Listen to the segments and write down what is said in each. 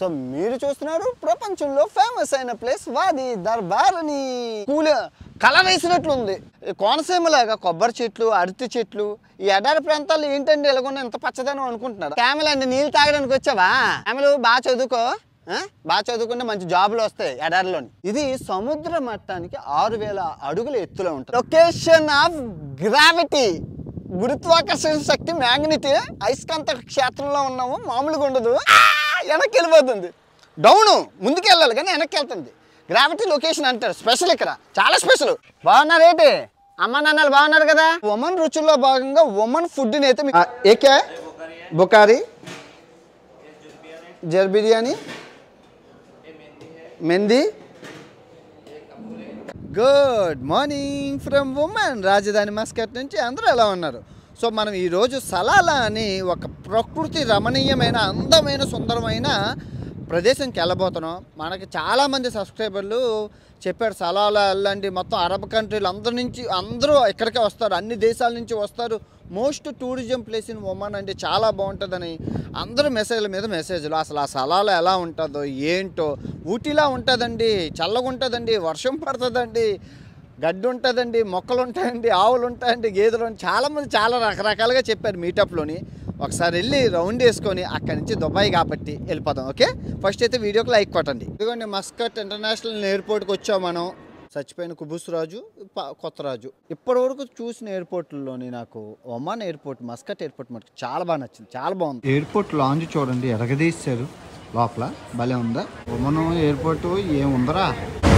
So మీరు చూస్తున్నారు ప్రపంచంలో ఫేమస్ అయిన ప్లేస్ వాది దర్బార్ అని. కలర్ వేసినట్లుంది. కోనసీమలాగా కొబ్బరి చెట్లు, అరటి చెట్లు, ఈ ఎడారి ప్రాంతాల్లో ఏంటండి ఇలాగొన్న ఎంత పచ్చదనం అనుకుంటున్నారు. క్యామెల్ అండి, నీళ్ళు తాగడానికి వచ్చావా? క్యామెల్ బాగా చదువుకో, బాగా చదువుకుంటే మంచి జాబులు వస్తాయి ఎడారిలోని. ఇది సముద్ర మట్టానికి 6000 అడుగుల ఎత్తులో ఉంటుంది. లొకేషన్ ఆఫ్ గ్రావిటీ, గురుత్వాకర్షణ శక్తి, మ్యాగ్నెట్, అయస్కాంత క్షేత్రంలో ఉన్నాము. మామూలుగా ఉండదు, వెనక్కి వెళ్ళిపోతుంది. డౌను ముందుకు వెళ్ళాలి కానీ వెనక్కి వెళ్తుంది. గ్రావిటీ లొకేషన్ అంటారు. స్పెషల్ ఇక్కడ, చాలా స్పెషల్. బాగున్నారు ఏంటి అమ్మ నాన్నలు? బాగున్నారు కదా. ఉమెన్ రుచుల్లో భాగంగా ఉమెన్ ఫుడ్ని అయితే ఏకే బుకారీ, జర్ బిర్యానీ, మెంది. గుడ్ మార్నింగ్ ఫ్రమ్ ఉమెన్ రాజధాని మస్కట్ నుంచి. అందరూ ఎలా ఉన్నారు? సో మనం ఈరోజు సలాలా అని ఒక ప్రకృతి రమణీయమైన అందమైన సుందరమైన ప్రదేశంకి వెళ్ళబోతున్నాం. మనకి చాలామంది సబ్స్క్రైబర్లు చెప్పారు సలాలా వెళ్ళండి, మొత్తం అరబ్ కంట్రీలు అందరూ ఇక్కడికే వస్తారు, అన్ని దేశాల నుంచి వస్తారు, most tourism place in Oman అండి, చాలా బాగుంటుందని అందరూ మెసేజ్ల మీద మెసేజ్లు. అసలు ఆ సలాలా ఎలా ఉంటుందో ఏంటో. ఊటీలా ఉంటుందండి, చల్లగా ఉంటుందండి, వర్షం పడుతుందండి, గడ్డి ఉంటుందండి, మొక్కలు ఉంటాయండి, ఆవులు ఉంటాయండి, గేదెలు ఉంటాయి. చాలామంది చాలా రకరకాలుగా చెప్పారు మీటప్లోని. ఒకసారి వెళ్ళి రౌండ్ వేసుకొని అక్కడి నుంచి దుబాయ్ కాబట్టి వెళ్ళిపోదాం. ఓకే, ఫస్ట్ అయితే వీడియోకి లైక్ కొట్టండి. ఇదిగోండి మస్కట్ ఇంటర్నేషనల్ ఎయిర్పోర్ట్కి వచ్చాం మనం. చచ్చిపోయిన కుబూస్ రాజు, కొత్త రాజు. ఇప్పటి వరకు చూసిన ఎయిర్పోర్ట్లోని నాకు ఒమాన్ ఎయిర్పోర్ట్, మస్కట్ ఎయిర్పోర్ట్ మనకు చాలా బాగా నచ్చింది, చాలా బాగుంది. ఎయిర్పోర్ట్ లాంజ్ చూడండి, ఎరగదీశారు లోపల, భలే ఉందా. ఒమన్ ఎయిర్పోర్ట్ ఏముందరా.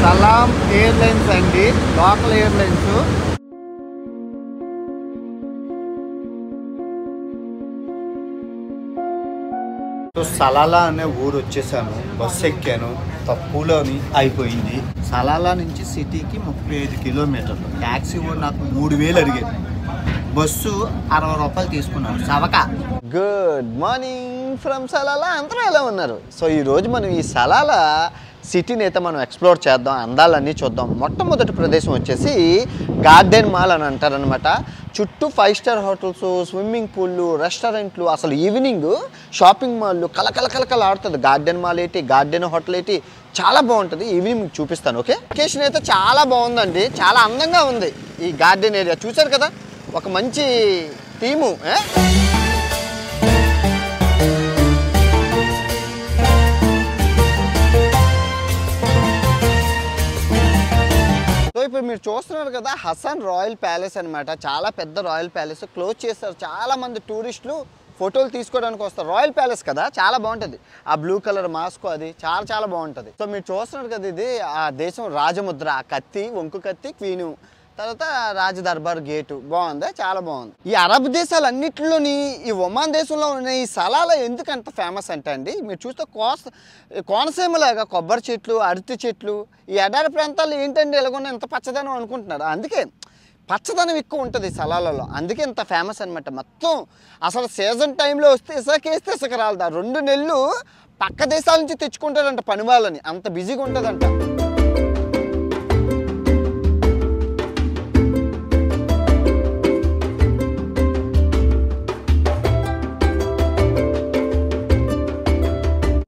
సలాం ఎయిర్లైన్స్ అండి, లోకల్ ఎయిర్లైన్స్. సలాలా అనే ఊరు వచ్చేసాను, బస్సు ఎక్కాను, తక్కువలోని అయిపోయింది. సలాలా నుంచి సిటీకి 35 కిలోమీటర్లు. ట్యాక్సీ కూడా నాకు 3000 అడిగేది, బస్సు 60 రూపాయలు తీసుకున్నాను. సవక. Good morning from Salala. అందరూ ఎలా ఉన్నారు? సో ఈరోజు మనం ఈ సలాలా సిటీని అయితే మనం ఎక్స్ప్లోర్ చేద్దాం, అందాలన్నీ చూద్దాం. మొట్టమొదటి ప్రదేశం వచ్చేసి గార్డెన్ మాల్ అని అంటారనమాట. చుట్టూ 5 స్టార్ హోటల్స్, స్విమ్మింగ్ పూల్లు, రెస్టారెంట్లు, అసలు ఈవినింగ్ షాపింగ్ మాల్లు కలకల ఆడుతుంది. గార్డెన్ మాల్ ఏంటి, గార్డెన్ హోటల్ ఏంటి, చాలా బాగుంటుంది. ఈవినింగ్ మీకు చూపిస్తాను. ఓకే, లొకేషన్ అయితే చాలా బాగుందండి, చాలా అందంగా ఉంది ఈ గార్డెన్ ఏరియా. చూసారు కదా, ఒక మంచి థీము. సో ఇప్పుడు మీరు చూస్తున్నారు కదా, హసన్ రాయల్ ప్యాలెస్ అనమాట. చాలా పెద్ద రాయల్ ప్యాలెస్, క్లోజ్ చేస్తారు. చాలా మంది టూరిస్టులు ఫోటోలు తీసుకోవడానికి వస్తారు. రాయల్ ప్యాలెస్ కదా, చాలా బాగుంటుంది. ఆ బ్లూ కలర్ మాస్క్ అది చాలా బాగుంటుంది. సో మీరు చూస్తున్నారు కదా, ఇది ఆ దేశం రాజముద్ర, ఆ కత్తి, వంకు కత్తి, క్వీను, తర్వాత రాజ దర్బార్ గేటు. బాగుంది, చాలా బాగుంది. ఈ అరబ్ దేశాలన్నింటిలోని ఈ ఒమాన్ దేశంలో ఉన్న ఈ సలాలా ఎందుకు అంత ఫేమస్ అంటే అండి, మీరు చూస్తే కోనసీమలాగా కొబ్బరి చెట్లు, అరటి చెట్లు, ఈ ఎడారి ప్రాంతాల్లో ఏంటండి ఇలాగొన్న ఎంత పచ్చదనం అనుకుంటున్నారు. అందుకే పచ్చదనం ఎక్కువ ఉంటుంది సలాలలో, అందుకే ఇంత ఫేమస్ అనమాట. మొత్తం అసలు సీజన్ టైంలో వస్తే ఇసుకేస్తే ఇసుక రాలదా. 2 నెలలు పక్క దేశాల నుంచి తెచ్చుకుంటారంట పని వాళ్ళని, అంత బిజీగా ఉంటుందంట.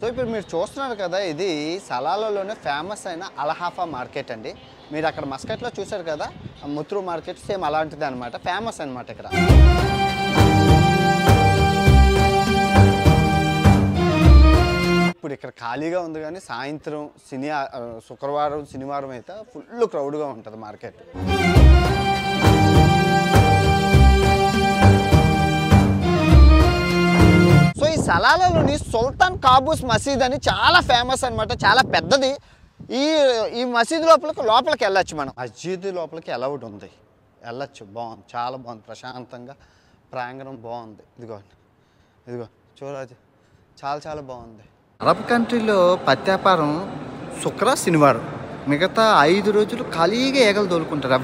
ఇప్పుడు మీరు చూస్తున్నారు కదా, ఇది సలాలాలోనే ఫేమస్ అయిన అల్హాఫా మార్కెట్ అండి. మీరు అక్కడ మస్కట్లో చూసారు కదా, ముత్రు మార్కెట్ సేమ్ అలాంటిది అనమాట, ఫేమస్ అనమాట ఇక్కడ. ఇప్పుడు ఇక్కడ ఖాళీగా ఉంది కానీ సాయంత్రం శుక్రవారం శనివారం అయితే ఫుల్ క్రౌడ్గా ఉంటుంది మార్కెట్. సో ఈ సలాలాలోని సుల్తాన్ కాబూస్ మసీద్ అని చాలా ఫేమస్ అనమాట, చాలా పెద్దది. ఈ మసీద్ లోపలికి వెళ్ళొచ్చు మనం. మసీద్ లోపలికి అలౌడ్ ఉంది, వెళ్ళొచ్చు. బాగుంది, చాలా బాగుంది, ప్రశాంతంగా ప్రాంగణం బాగుంది. ఇదిగో చూడరాజు, చాలా బాగుంది. అరబ్ కంట్రీలో పత్తి వ్యాపారం శుక్రవారం, మిగతా 5 రోజులు ఖాళీగా ఏగలు తోలుకుంటారు.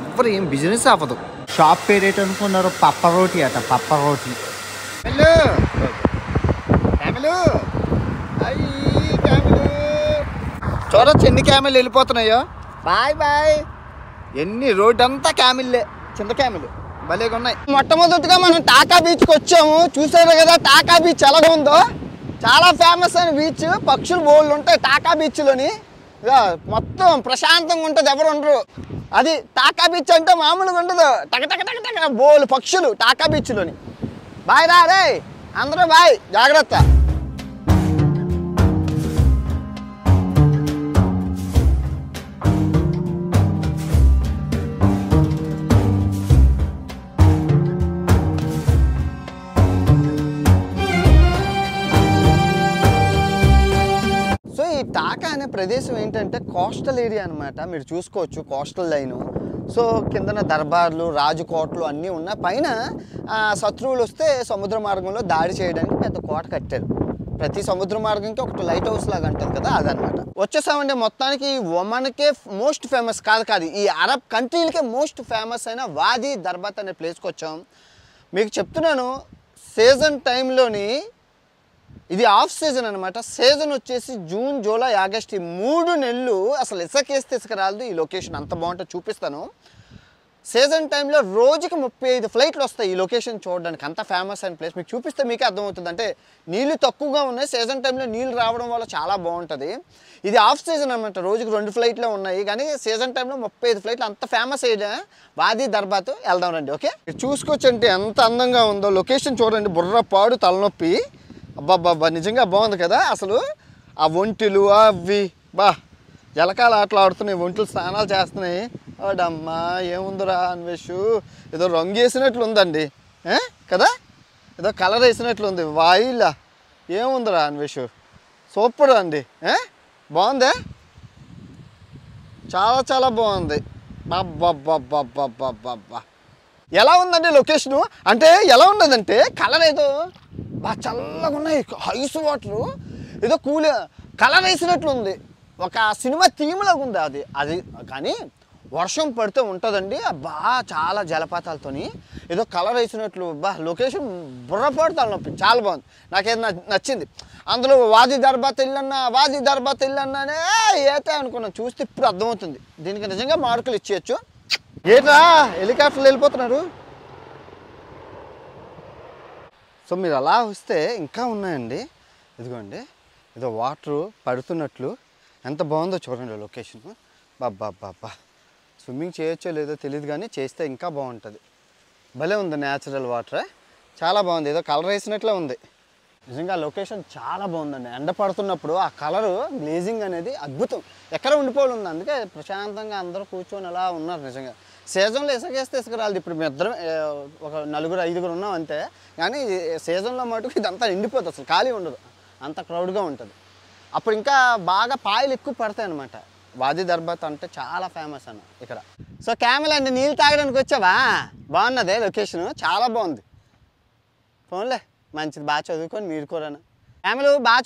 ఎవ్వరు ఏం బిజినెస్ అవ్వదు. షాప్ పేరు ఏంటనుకున్నారు? పప్పరోటి అట, పప్పరోటి. చూడొచ్చు ఎన్ని క్యామెల్ వెళ్ళిపోతున్నాయో. బాయ్. ఎన్ని రోడ్ అంతా క్యామిల్లే, చిన్న క్యామిల్ భలేగా ఉన్నాయి. మొట్టమొదటిగా మనం టాకా బీచ్కి వచ్చాము. చూసారు కదా టాకా బీచ్ ఎలాగ ఉందో. చాలా ఫేమస్ అయిన బీచ్, పక్షులు బోళ్ళు ఉంటాయి టాకా బీచ్లోని. మొత్తం ప్రశాంతంగా ఉంటుంది, ఎవరు ఉండరు. అది టాకా బీచ్ అంటే మామూలుగా ఉండదు, టక టక టక టక బోళ్ళు పక్షులు టాకా బీచ్లోని. బాయ్ రా రే అందరూ బాయ్, జాగ్రత్త. టాకా అనే ప్రదేశం ఏంటంటే కోస్టల్ ఏరియా అనమాట. మీరు చూసుకోవచ్చు కోస్టల్ లైను. సో కిందన దర్బార్లు, రాజకోటలు అన్నీ ఉన్నాయి. పైన శత్రువులు వస్తే సముద్ర మార్గంలో దాడి చేయడానికి పెద్ద కోట కట్టారు. ప్రతి సముద్ర మార్గంకి ఒకటి లైట్ హౌస్ లాగా అంటుంది కదా, అదనమాట. వచ్చేసామంటే మొత్తానికి ఒమన్కే మోస్ట్ ఫేమస్ కాదు ఈ అరబ్ కంట్రీలకే మోస్ట్ ఫేమస్ అయిన వాదీ దర్బాత్ అనే ప్లేస్కి వచ్చాం. మీకు చెప్తున్నాను, సీజన్ టైంలోని ఇది ఆఫ్ సీజన్ అనమాట. సీజన్ వచ్చేసి జూన్, జూలై, ఆగస్ట్, ఈ 3 నెలలు అసలు ఇసుకేస్తే ఇసుక రాదు. ఈ లొకేషన్ అంత బాగుంటుంది, చూపిస్తాను. సీజన్ టైంలో రోజుకి 35 ఫ్లైట్లు వస్తాయి ఈ లొకేషన్ చూడడానికి. అంత ఫేమస్ అయిన ప్లేస్ మీకు చూపిస్తే మీకే అర్థమవుతుంది. అంటే నీళ్ళు తక్కువగా ఉన్నాయి, సీజన్ టైంలో నీళ్ళు రావడం వల్ల చాలా బాగుంటుంది. ఇది ఆఫ్ సీజన్ అనమాట, రోజుకి 2 ఫ్లైట్లే ఉన్నాయి. కానీ సీజన్ టైంలో 35 ఫ్లైట్లు, అంత ఫేమస్ ఏరియా వాదీ దర్బాత్. వెళ్దాం రండి. ఓకే, చూసుకోవచ్చు అంటే ఎంత అందంగా ఉందో లొకేషన్ చూడండి. బుర్రపాడు తలనొప్పి, అబ్బాబ్బా నిజంగా బాగుంది కదా. అసలు ఆ ఒంటిలు అవి జలకాలు ఆటలు ఆడుతున్నాయి, ఒంటిలు స్నానాలు చేస్తున్నాయి. వాడమ్మా ఏముందిరా అన్వేషు, ఏదో రంగు వేసినట్లు ఉందండి కదా, ఏదో కలర్ వేసినట్లుంది. వాయిలా ఏముందిరా అన్వేషు, సూపర్ అండి. బాగుందే, చాలా చాలా బాగుంది. బాబ్బా ఎలా ఉందండి లొకేషను? అంటే ఎలా ఉన్నదంటే కలర్ ఏదో చల్లగా ఉన్నాయి, ఐస్ వాటరు ఏదో కూల్ కలర్ వేసినట్లు ఉంది. ఒక సినిమా థీమ్లాగా ఉంది అది కానీ వర్షం పడితే ఉంటుందండి. చాలా జలపాతాలతోని ఏదో కలర్ వేసినట్లు. లొకేషన్ బుర్రపాటు తలనొప్పి, చాలా బాగుంది. నాకేదో నచ్చింది. అందులో వాదీ దర్బాత్ వెళ్ళన్నానే ఏతే అనుకున్నాను. చూస్తే ఇప్పుడు అర్థమవుతుంది, దీనికి నిజంగా మార్కులు ఇచ్చేయచ్చు. ఏంట్రా హెలికాప్టర్లు వెళ్ళిపోతున్నారు? సో మీరు అలా వస్తే ఇంకా ఉన్నాయండి. ఇదిగోండి, ఏదో వాటరు పడుతున్నట్లు. ఎంత బాగుందో చూడండి లొకేషన్. బాబ్బా స్విమ్మింగ్ చేయొచ్చో లేదో తెలియదు, కానీ చేస్తే ఇంకా బాగుంటుంది. భలే ఉంది, న్యాచురల్ వాటర్ చాలా బాగుంది. ఏదో కలర్ వేసినట్లే ఉంది. నిజంగా లొకేషన్ చాలా బాగుందండి. ఎండ పడుతున్నప్పుడు ఆ కలరు గ్లేజింగ్ అనేది అద్భుతం, ఎక్కడ ఉండిపోవాలి ఉంది. అందుకే ప్రశాంతంగా అందరూ కూర్చొని అలా ఉన్నారు. నిజంగా సీజన్లో ఇసుకేస్తే ఇసుక రాదు. ఇప్పుడు మేము ఇద్దరం ఒక 4-5 ఉన్నాం అంతే. కానీ సీజన్లో మటుకు ఇదంతా నిండిపోతుంది, అసలు ఖాళీ ఉండదు, అంత క్రౌడ్గా ఉంటుంది. అప్పుడు ఇంకా బాగా పాయలు ఎక్కువ పడతాయి అన్నమాట. వాదీ దర్బాత్ అంటే చాలా ఫేమస్ అన్న ఇక్కడ. సో క్యామెల్ అండి, నీళ్ళు తాగడానికి వచ్చావా? బాగున్నదే లొకేషను, చాలా బాగుంది. ఫోన్లే మంచిది, బాగా చదువుకొని మీరు కూడా. క్యామెల్ బాగా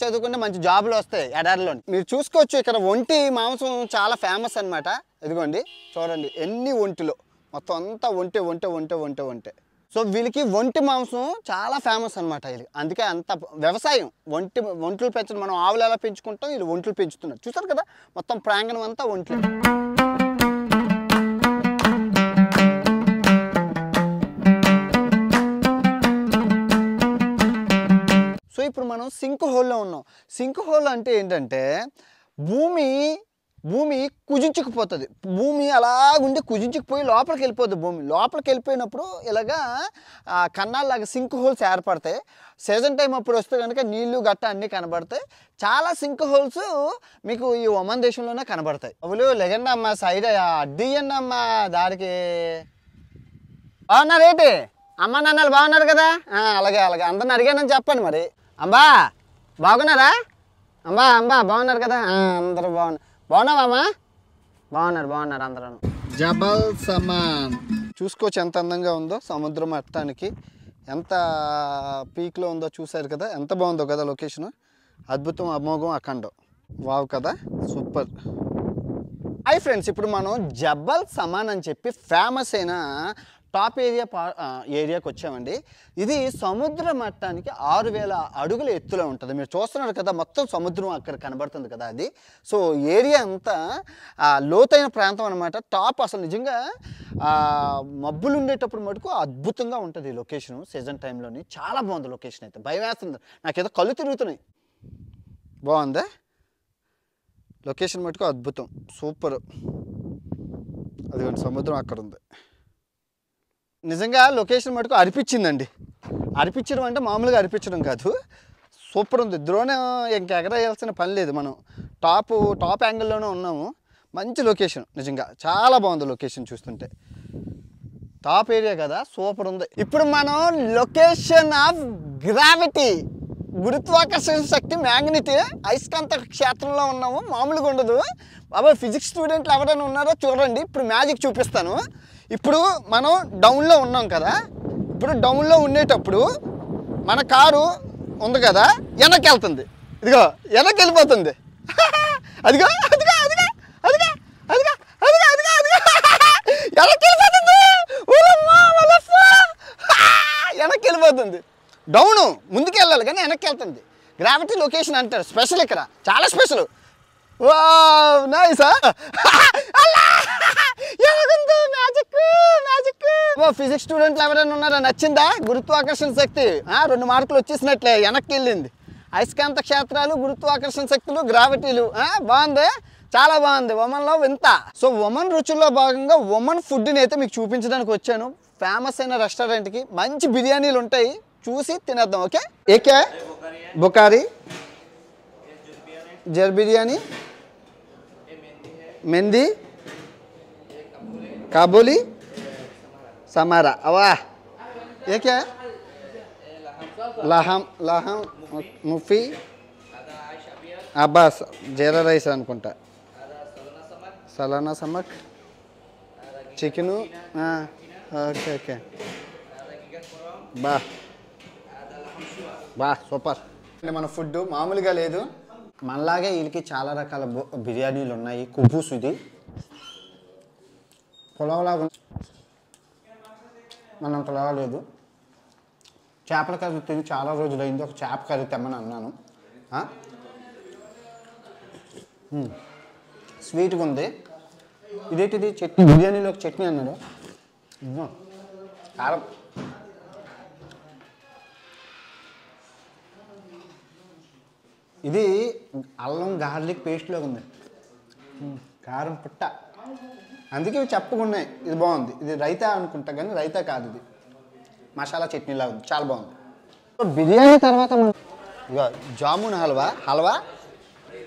చదువుకుంటే మంచి జాబులు వస్తాయి ఎడారిలో. మీరు చూసుకోవచ్చు ఇక్కడ ఒంటి మాంసం చాలా ఫేమస్ అనమాట. ఇదిగోండి చూడండి ఎన్ని ఒంటిలో, మొత్తం అంతా ఒంటే. సో వీళ్ళకి ఒంటి మాంసం చాలా ఫేమస్ అనమాట వీళ్ళకి. అందుకే అంత వ్యవసాయం, ఒంట్లు పెంచడం. మనం ఆవులు ఎలా పెంచుకుంటాం, వీళ్ళు ఒంట్లు పెంచుతున్నారు. చూసారు కదా, మొత్తం ప్రాంగణం అంతా ఒంట్లు. సో ఇప్పుడు మనం సింక్ హోల్లో ఉన్నాం. సింక్ హోల్ అంటే ఏంటంటే భూమి కుజించుకుపోతుంది. భూమి అలాగుండి కుజించుకుపోయి లోపలికి వెళ్ళిపోతుంది. భూమి లోపలికి వెళ్ళిపోయినప్పుడు ఇలాగా కన్నాల్లాగా సింక్ హోల్స్ ఏర్పడతాయి. సీజన్ టైం అప్పుడు వస్తే కనుక నీళ్లు గట్ట అన్నీ కనబడతాయి. చాలా సింక్ హోల్స్ మీకు ఈ ఒమన్ దేశంలోనే కనబడతాయి. అవులు లెగండి అమ్మ, సైడ్ అడ్డియండి అమ్మ దానికి. బాగున్నారు ఏంటి అమ్మ నాన్నలు? బాగున్నారు కదా? అలాగే అందరిని అడిగానని చెప్పండి మరి. అమ్మా బాగున్నారా? అమ్మా బాగున్నారు కదా? అందరూ బాగున్నావమ్మా? బాగున్నారు అందరూ. జబల్ సమాన్ చూసుకోవచ్చు ఎంత అందంగా ఉందో. సముద్ర మట్టానికి ఎంత పీక్లో ఉందో చూసారు కదా, ఎంత బాగుందో కదా లొకేషన్. అద్భుతం, అమోఘం, అఖండం. వావ్ కదా, సూపర్. హాయ్ ఫ్రెండ్స్, ఇప్పుడు మనం జబల్ సమాన్ అని చెప్పి ఫేమస్ అయిన టాప్ ఏరియాకి వచ్చామండి. ఇది సముద్ర మట్టానికి 6000 అడుగుల ఎత్తులో ఉంటుంది. మీరు చూస్తున్నారు కదా, మొత్తం సముద్రం అక్కడ కనబడుతుంది కదా అది. సో ఏరియా అంతా లోతైన ప్రాంతం అనమాట. టాప్ అసలు నిజంగా మబ్బులు ఉండేటప్పుడు మటుకు అద్భుతంగా ఉంటుంది ఈ లొకేషను. సీజన్ టైంలోని చాలా బాగుంది లొకేషన్. అయితే భయం వేస్తుంది, నాకేదో కళ్ళు తిరుగుతున్నాయి. బాగుందా లొకేషన్ మటుకు? అద్భుతం, సూపర్. అదిగోండి సముద్రం అక్కడ ఉంది. నిజంగా లొకేషన్ మటుకు అనిపించిందండి. అనిపించడం అంటే మామూలుగా అనిపించడం కాదు, సూపర్ ఉంది. డ్రోన్ ఇంకా ఎగరేయాల్సిన పని లేదు, మనం టాప్ యాంగిల్లోనే ఉన్నాము. మంచి లొకేషన్, నిజంగా చాలా బాగుంది లొకేషన్ చూస్తుంటే. టాప్ ఏరియా కదా, సూపర్ ఉంది. ఇప్పుడు మనం లొకేషన్ ఆఫ్ గ్రావిటీ, గురుత్వాకర్షణ శక్తి, మ్యాగ్నెట్, అయస్కాంత క్షేత్రంలో ఉన్నాము. మామూలుగా ఉండదు బాబాయ్. ఫిజిక్స్ స్టూడెంట్లు ఎవరైనా ఉన్నారో చూడండి, ఇప్పుడు మ్యాజిక్ చూపిస్తాను. ఇప్పుడు మనం డౌన్లో ఉన్నాం కదా, ఇప్పుడు డౌన్లో ఉండేటప్పుడు మన కారు ఉంది కదా, వెనక్కి వెళ్తుంది. ఇదిగో వెనక్కి వెళ్ళిపోతుంది. అదిగో అదిగో అదిగో అదిగో అదిగో అదిగో అదిగో అదిగో వెనక్కి వెళ్ళిపోతుంది. వెనక్కి వెళ్ళిపోతుంది. డౌను ముందుకు వెళ్ళాలి కానీ వెనక్కి వెళ్తుంది. గ్రావిటీ లొకేషన్ అంటారు. స్పెషల్ ఇక్కడ, చాలా స్పెషల్. నైసా ఫిజిక్స్ స్టూడెంట్లు ఎవరైనా ఉన్నారా? నచ్చిందా గురుత్వాకర్షణ శక్తి? 2 మార్కులు వచ్చేసినట్లే, వెనక్కి వెళ్ళింది. అయస్కాంత క్షేత్రాలు, గురుత్వాకర్షణ శక్తులు, గ్రావిటీలు. బాగుంది, చాలా బాగుంది. ఒమన్లో వింత. సో ఒమన్ రుచుల్లో భాగంగా ఒమన్ ఫుడ్ని అయితే మీకు చూపించడానికి వచ్చాను. ఫేమస్ అయిన రెస్టారెంట్కి మంచి బిర్యానీలు ఉంటాయి, చూసి తినేద్దాం. ఓకే, ఏకే బుకారీ, జర్ బిర్యానీ, मेहंदी, काबुली, समारा। वाह, ये क्या है? लहम मुफी, अब्बास जीरा राइस अनुకుంటా. सलाना समक, चिकन. ఓకే ఓకే, బా సూపర్. మన ఫుడ్ మామూలుగా లేదు, మనలాగే వీళ్ళకి చాలా రకాల బిర్యానీలు ఉన్నాయి. కుబూస్, ఇది పొలవలాగా మనంతలా లేదు. చేపల కర్రీ తిని చాలా రోజులైంది, ఒక చేప కర్రీ తెమ్మని అన్నాను. స్వీట్గా ఉంది. ఇదేంటిది? చట్నీ, బిర్యానీలో ఒక చట్నీ అన్నాడు. కారం, ఇది అల్లం గార్లిక్ పేస్ట్లో ఉంది. కారం పుట్ట, అందుకే ఇవి చెప్పకున్నాయి. ఇది బాగుంది. ఇది రైతా అనుకుంటా కానీ రైతా కాదు, ఇది మసాలా చట్నీలా ఉంది, చాలా బాగుంది. బిర్యానీ తర్వాత ఇక జామున్ హల్వా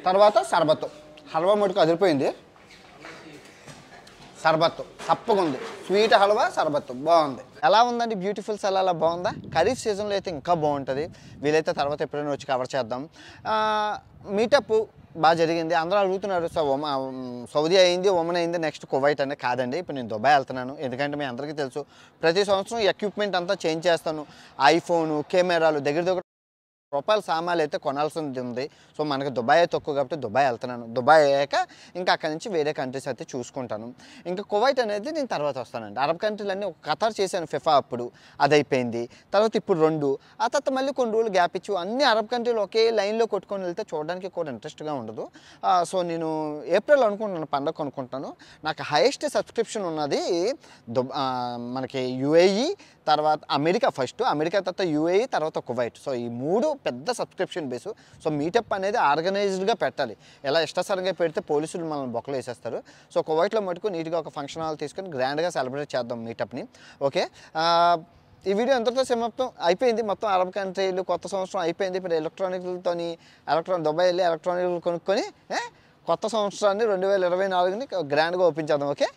తర్వాత సర్బత్. హల్వా మటుకు అదిరిపోయింది. సర్బత్ తప్పగా ఉంది. స్వీట్ హల్వా, సర్బత్ బాగుంది. ఎలా ఉందండి బ్యూటిఫుల్ సలాలా? బాగుందా? ఖరీఫ్ సీజన్లో అయితే ఇంకా బాగుంటుంది. వీలైతే తర్వాత ఎప్పుడైనా వచ్చి కవర్ చేద్దాం. మీటప్ బాగా జరిగింది. అందరూ అడుగుతున్నారు, సౌదీ అయింది, ఒమన్ అయింది, నెక్స్ట్ కువైట్ అంటే. కాదండి, ఇప్పుడు నేను దుబాయ్ వెళ్తున్నాను. ఎందుకంటే మీ అందరికీ తెలుసు, ప్రతి సంవత్సరం ఎక్విప్మెంట్ అంతా చేంజ్ చేస్తాను. ఐఫోను, కెమెరాలు, దగ్గర రూపాయల సామాన్లు అయితే కొనాల్సింది ఉంది. సో మనకి దుబాయ్ తక్కువ కాబట్టి దుబాయ్ వెళ్తున్నాను. దుబాయ్ అయ్యాక ఇంకా అక్కడి నుంచి వేరే కంట్రీస్ అయితే చూసుకుంటాను. ఇంకా కువైట్ అనేది నేను తర్వాత వస్తానండి. అరబ్ కంట్రీలన్నీ ఒక ఖతార్ చేశాను ఫిఫా అప్పుడు, అది అయిపోయింది. తర్వాత ఇప్పుడు 2, ఆ తర్వాత మళ్ళీ కొన్ని రోజులు గ్యాప్ ఇచ్చి అన్ని అరబ్ కంట్రీలు ఒకే లైన్లో కొట్టుకొని వెళ్తే చూడడానికి కూడా ఇంట్రెస్ట్గా ఉండదు. సో నేను ఏప్రిల్ అనుకుంటున్నాను, పండగ అనుకుంటాను. నాకు హైయెస్ట్ సబ్స్క్రిప్షన్ ఉన్నది మనకి యుఏఈ, తర్వాత అమెరికా. ఫస్ట్ అమెరికా, తర్వాత యుఏఈ, తర్వాత కువైట్. సో ఈ 3 పెద్ద సబ్స్క్రిప్షన్ బేసు. సో మీటప్ అనేది ఆర్గనైజ్డ్గా పెట్టాలి. ఎలా ఇష్టసరంగా పెడితే పోలీసులు మనల్ని బొక్కలు వేసేస్తారు. సో కువైట్లో మటుకు నీట్గా ఒక ఫంక్షన్ హాల్ తీసుకొని గ్రాండ్గా సెలబ్రేట్ చేద్దాం మీటప్ని. ఓకే, ఈ వీడియో ఎంతతో సమాప్తం అయిపోయింది. మొత్తం అరబ్ కంట్రీలు కొత్త సంవత్సరం అయిపోయింది. ఇప్పుడు ఎలక్ట్రానిక్లతోని దుబాయ్ వెళ్ళి ఎలక్ట్రానిక్లు కొనుక్కొని కొత్త సంవత్సరాన్ని 2024ని గ్రాండ్గా ఓపెన్ చేద్దాం. ఓకే.